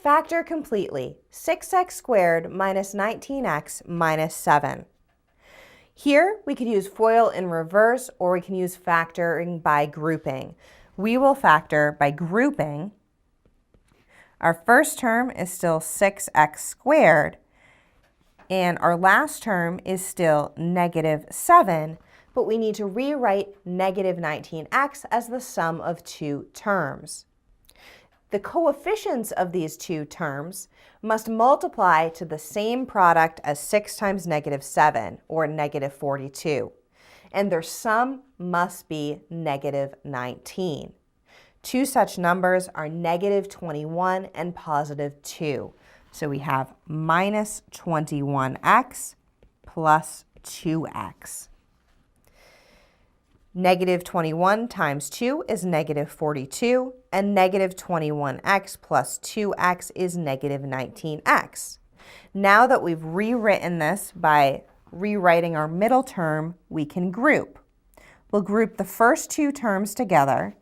Factor completely. 6x squared minus 19x minus 7. Here, we could use FOIL in reverse, or we can use factoring by grouping. We will factor by grouping. Our first term is still 6x squared, and our last term is still negative 7, but we need to rewrite negative 19x as the sum of two terms. The coefficients of these two terms must multiply to the same product as 6 times negative 7, or negative 42, and their sum must be negative 19. Two such numbers are negative 21 and positive 2. So we have minus 21x plus 2x. Negative 21 times 2 is negative 42, and negative 21x plus 2x is negative 19x. Now that we've rewritten this by rewriting our middle term, we can group. We'll group the first two terms together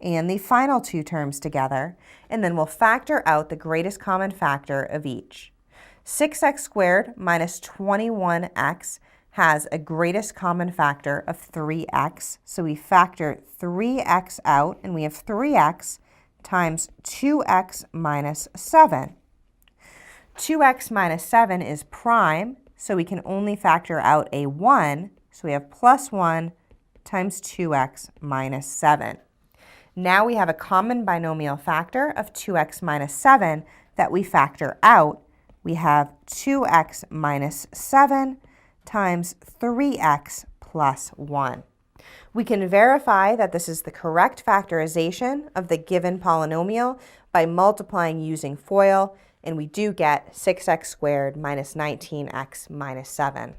and the final two terms together, and then we'll factor out the greatest common factor of each. 6x squared minus 21x has a greatest common factor of 3x, so we factor 3x out, and we have 3x times 2x minus 7. 2x minus 7 is prime, so we can only factor out a 1, so we have plus 1 times 2x minus 7. Now we have a common binomial factor of 2x minus 7 that we factor out. We have 2x minus 7 times 3x plus 1. We can verify that this is the correct factorization of the given polynomial by multiplying using FOIL, and we do get 6x squared minus 19x minus 7.